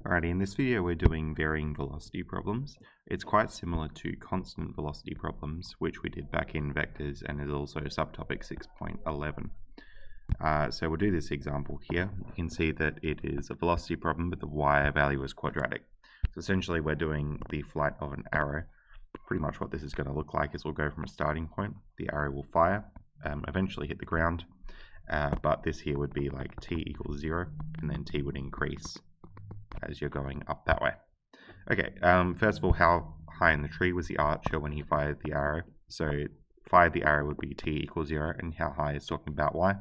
Alrighty, in this video we're doing varying velocity problems. It's quite similar to constant velocity problems, which we did back in vectors and is also subtopic 6.11. So we'll do this example here. You can see that it is a velocity problem, but the y value is quadratic. So essentially we're doing the flight of an arrow. Pretty much what this is going to look like is we'll go from a starting point, the arrow will fire, eventually hit the ground, but this here would be like t equals 0, and then t would increase as you're going up that way. Okay, first of all, how high in the tree was the archer when he fired the arrow? So fired the arrow would be t equals 0, and how high is talking about y.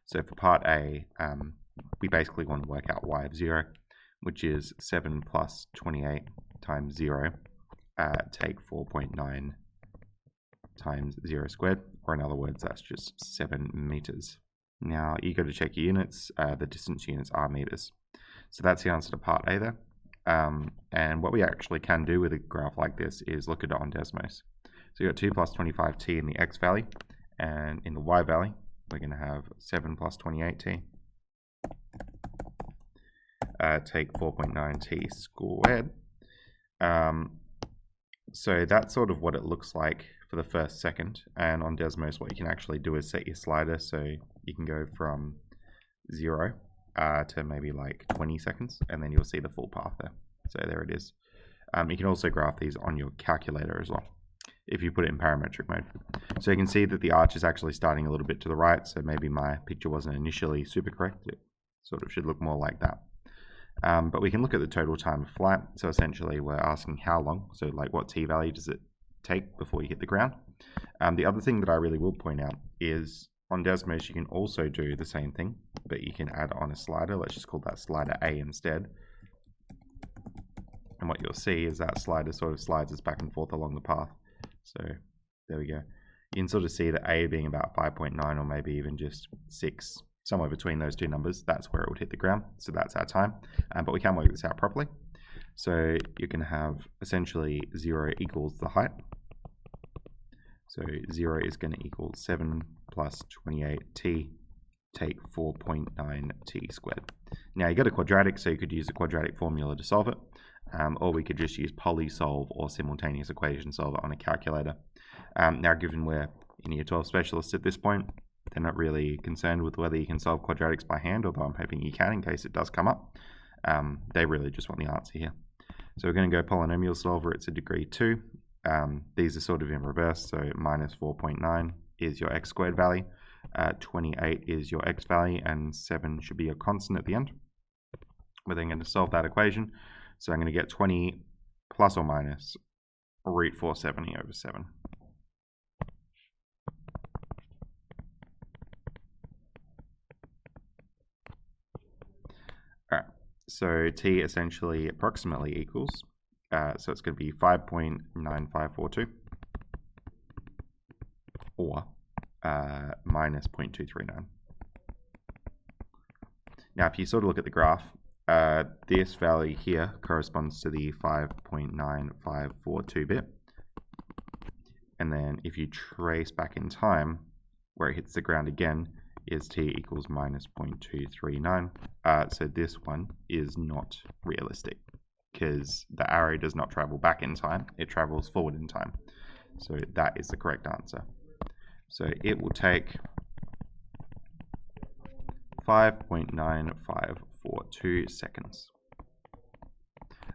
So for part A, we basically want to work out y of 0, which is 7 plus 28 times 0, take 4.9 times 0 squared, or in other words, that's just 7 meters. Now, you got to check your units. The distance units are meters. So that's the answer to part A there. And what we actually can do with a graph like this is look at it on Desmos. So you've got 2 plus 25t in the x value, and in the y value, we're going to have 7 plus 28t. Take 4.9t squared. So that's sort of what it looks like for the first second. And on Desmos, what you can actually do is set your slider so you can go from 0 to maybe like 20 seconds, and then you'll see the full path there. So there it is. You can also graph these on your calculator as well, if you put it in parametric mode. So you can see that the arch is actually starting a little bit to the right, so maybe my picture wasn't initially super correct. It sort of should look more like that. But we can look at the total time of flight. So essentially we're asking how long, so like what t value does it take before you hit the ground. The other thing that I really will point out is on Desmos you can also do the same thing, but you can add on a slider. Let's just call that slider A instead. And what you'll see is that slider sort of slides us back and forth along the path. So there we go. You can sort of see that A being about 5.9 or maybe even just 6, somewhere between those two numbers, that's where it would hit the ground. So that's our time. But we can work this out properly. So you can have essentially 0 equals the height. So 0 is going to equal 7 plus 28t, take 4.9t squared. Now you got a quadratic, so you could use a quadratic formula to solve it. Or we could just use polysolve or simultaneous equation solver on a calculator. Now given we're in Year 12 specialists at this point, they're not really concerned with whether you can solve quadratics by hand, although I'm hoping you can in case it does come up. They really just want the answer here. So we're going to go polynomial solver. It's a degree 2. These are sort of in reverse, so minus 4.9 is your x squared value, 28 is your x value, and 7 should be your constant at the end. We're then going to solve that equation. So I'm going to get 20 plus or minus root 470 over 7. Alright, so t essentially approximately equals, so it's going to be 5.9542 or minus 0.239. Now if you sort of look at the graph, this value here corresponds to the 5.9542 bit. And then if you trace back in time, where it hits the ground again, is t equals minus 0.239. So this one is not realistic because the arrow does not travel back in time, it travels forward in time. So that is the correct answer. So it will take 5.9542 seconds.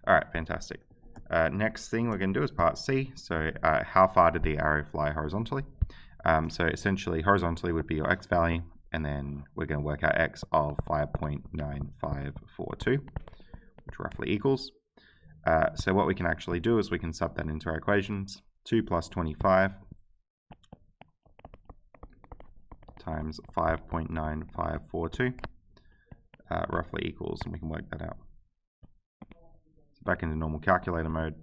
All right, fantastic. Next thing we're going to do is part C. So how far did the arrow fly horizontally? So essentially horizontally would be your x value, and then we're going to work out x of 5.9542, which roughly equals. So what we can actually do is we can sub that into our equations. 2 plus 25 times 5.9542 roughly equals, and we can work that out. So back into normal calculator mode,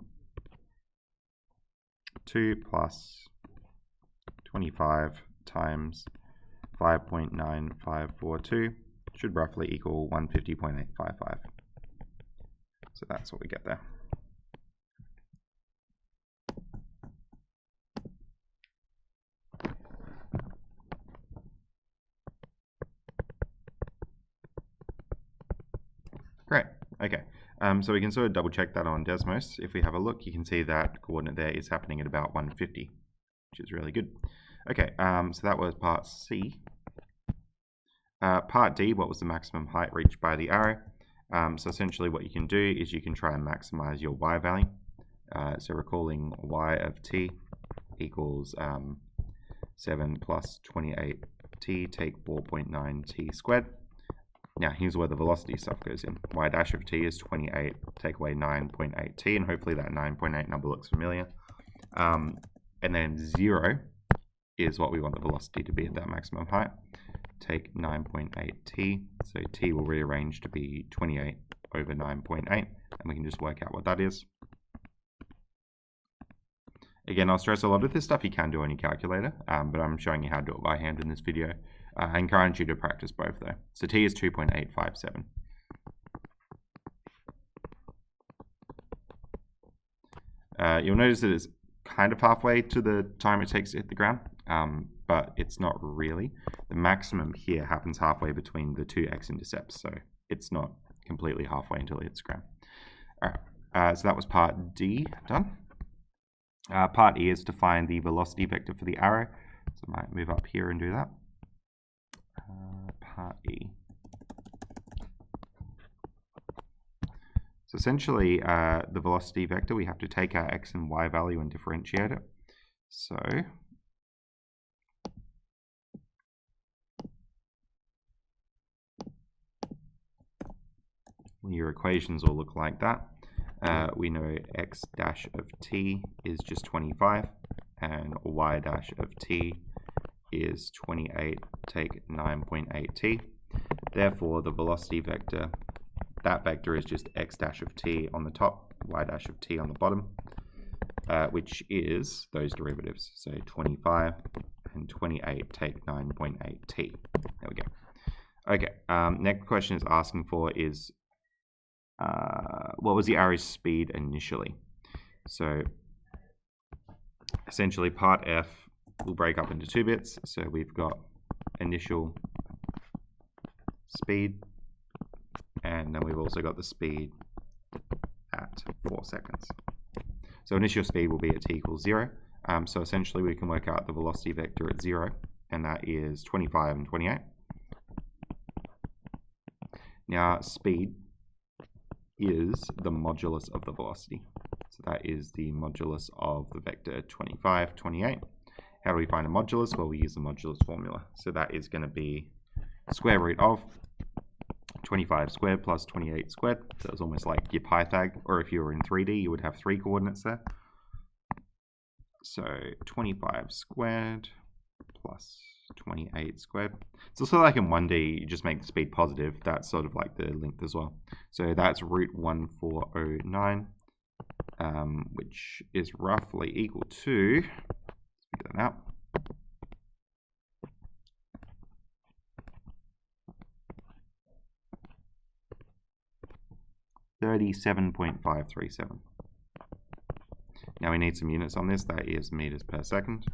2 plus 25 times 5.9542 should roughly equal 150.855. So that's what we get there. Great. Okay. So we can sort of double check that on Desmos. If we have a look, you can see that coordinate there is happening at about 150, which is really good. Okay, so that was part C. Part D, what was the maximum height reached by the arrow? So essentially what you can do is you can try and maximize your y value. So recalling y of t equals 7 plus 28t, take 4.9t squared. Now here's where the velocity stuff goes in. Y dash of t is 28, take away 9.8t, and hopefully that 9.8 number looks familiar. And then 0 is what we want the velocity to be at that maximum height. Take 9.8t, so t will rearrange to be 28 over 9.8, and we can just work out what that is. Again, I'll stress a lot of this stuff you can do on your calculator, but I'm showing you how to do it by hand in this video. I encourage you to practice both though. So t is 2.857. You'll notice that it's kind of halfway to the time it takes to hit the ground, but it's not really. The maximum here happens halfway between the two x-intercepts, so it's not completely halfway until it hits the ground. All right, so that was part D done. Part E is to find the velocity vector for the arrow. So I might move up here and do that. Part E. So essentially, the velocity vector, we have to take our x and y value and differentiate it. So your equations will look like that. We know x dash of t is just 25, and y dash of t is 28, take 9.8t. Therefore, the velocity vector, that vector is just x dash of t on the top, y dash of t on the bottom, which is those derivatives. So 25 and 28 take 9.8t. There we go. Okay, next question is asking for is, what was the arrow's speed initially? So essentially part F will break up into two bits. So we've got initial speed, and then we've also got the speed at 4 seconds. So initial speed will be at t equals 0. So essentially we can work out the velocity vector at 0, and that is 25 and 28. Now speed is the modulus of the velocity. So that is the modulus of the vector 25, 28. How do we find a modulus? Well, we use the modulus formula. So that is going to be square root of 25 squared plus 28 squared. So it's almost like your Pythag, or if you were in 3D, you would have 3 coordinates there. So 25 squared plus 28 squared. It's also like in 1D, you just make the speed positive. That's sort of like the length as well. So that's root 1409, which is roughly equal to, let's figure that out, .537. Now we need some units on this. That is meters per second.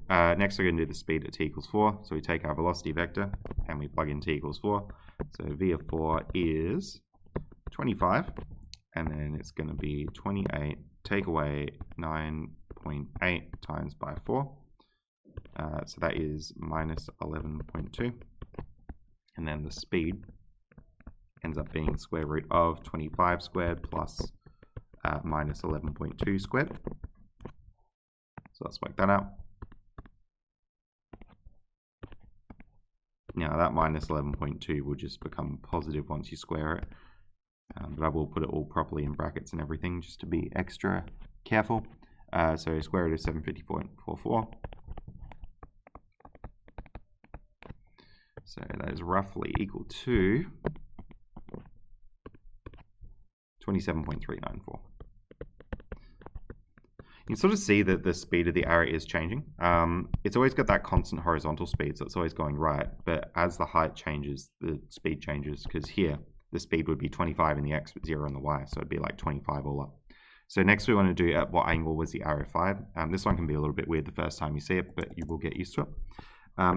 Next we're going to do the speed at t equals 4. So we take our velocity vector and we plug in t equals 4. So v of 4 is 25, and then it's going to be 28, take away 9.8 times by 4. So that is minus 11.2. And then the speed ends up being square root of 25 squared plus minus 11.2 squared. So let's work that out. Now that minus 11.2 will just become positive once you square it. But I will put it all properly in brackets and everything just to be extra careful. So square root of 750.44. So that is roughly equal to 27.394. You can sort of see that the speed of the arrow is changing. It's always got that constant horizontal speed, so it's always going right. But as the height changes, the speed changes, because here, the speed would be 25 in the x, but 0 in the y, so it'd be like 25 all up. So next we want to do at what angle was the arrow fired. This one can be a little bit weird the first time you see it, but you will get used to it.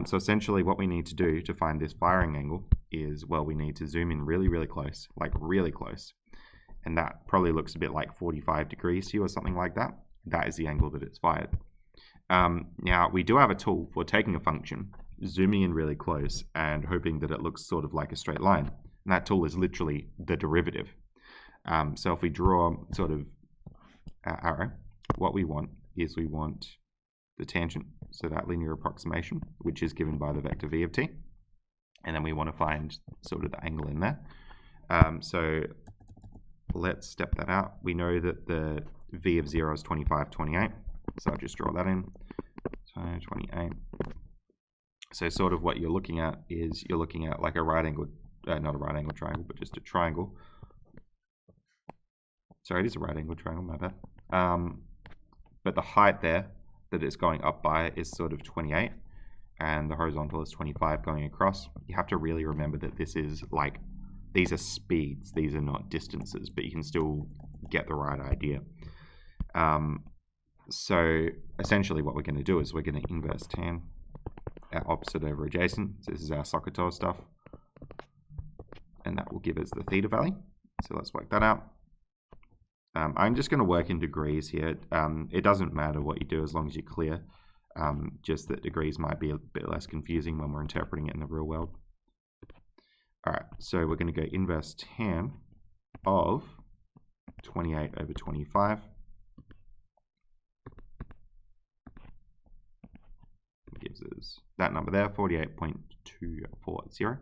So essentially what we need to do to find this firing angle is, well, we need to zoom in really, really close, like really close. and that probably looks a bit like 45 degrees to you or something like that, that is the angle that it's fired. Now, we do have a tool for taking a function, zooming in really close, and hoping that it looks sort of like a straight line. And that tool is literally the derivative. So if we draw sort of our arrow, what we want is we want the tangent, so that linear approximation, which is given by the vector v of t. And then we want to find sort of the angle in there. So let's step that out. We know that the v of 0 is 25, 28. So I'll just draw that in. So 28. So sort of what you're looking at is you're looking at like a right angle, not a right angle triangle, but just a triangle. Sorry, it is a right angle triangle, my bad. But the height there that it's going up by is sort of 28, and the horizontal is 25 going across. You have to really remember that this is like, these are speeds, these are not distances, but you can still get the right idea. So essentially what we're going to do is we're going to inverse tan, our opposite over adjacent. So this is our SOHCAHTOA stuff, and that will give us the theta value. So let's work that out. I'm just going to work in degrees here. It doesn't matter what you do as long as you're clear. Just that degrees might be a bit less confusing when we're interpreting it in the real world. All right, so we're going to go inverse tan of 28 over 25. It gives us that number there, 48.240.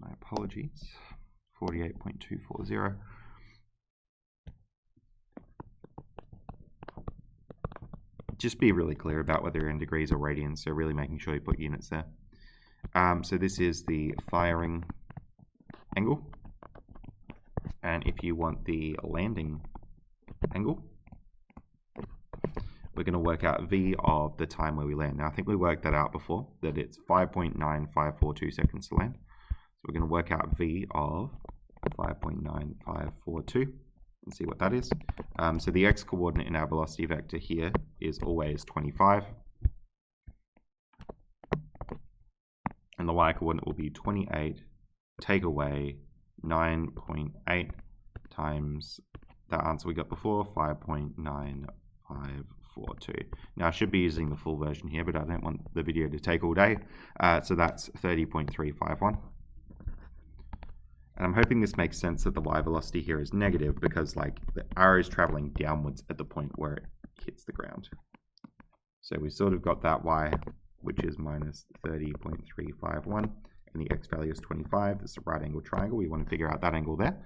My apologies, 48.240. Just be really clear about whether you're in degrees or radians, so really making sure you put units there. So this is the firing angle, and if you want the landing angle, we're going to work out v of the time where we land. Now I think we worked that out before, that it's 5.9542 seconds to land. So we're going to work out v of 5.9542 and see what that is. So the x coordinate in our velocity vector here is always 25. And the y coordinate will be 28, take away 9.8 times that answer we got before, 5.9542. Now I should be using the full version here, but I don't want the video to take all day. So that's 30.351. And I'm hoping this makes sense that the y velocity here is negative because like the arrow is traveling downwards at the point where it hits the ground. So we sort of got that y, which is minus 30.351, and the x value is 25. It's a right angle triangle. We want to figure out that angle there.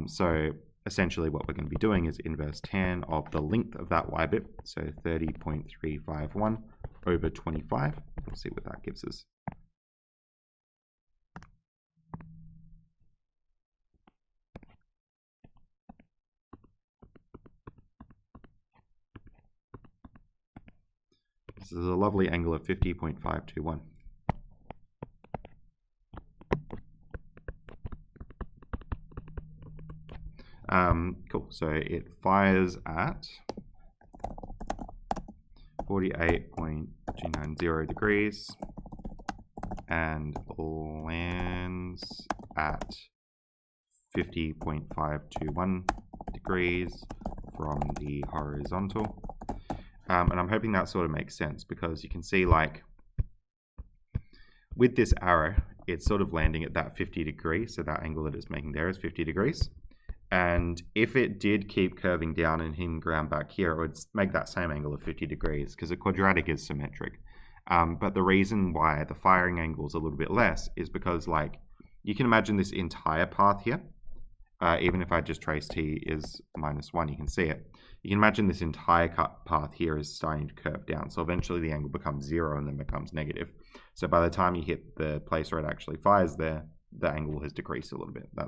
So essentially what we're going to be doing is inverse tan of the length of that y bit. So 30.351 over 25. We'll see what that gives us. This is a lovely angle of 50.521. Cool, so it fires at 48.290 degrees and lands at 50.521 degrees from the horizontal. And I'm hoping that sort of makes sense because you can see like with this arrow, it's sort of landing at that 50 degrees. So that angle that it's making there is 50 degrees. And if it did keep curving down and hitting ground back here, it would make that same angle of 50 degrees because a quadratic is symmetric. But the reason why the firing angle is a little bit less is because like you can imagine this entire path here. Even if I just trace t is -1, you can see it. You can imagine this entire path here is starting to curve down. So eventually the angle becomes 0 and then becomes negative. So by the time you hit the place where it actually fires there, the angle has decreased a little bit. That's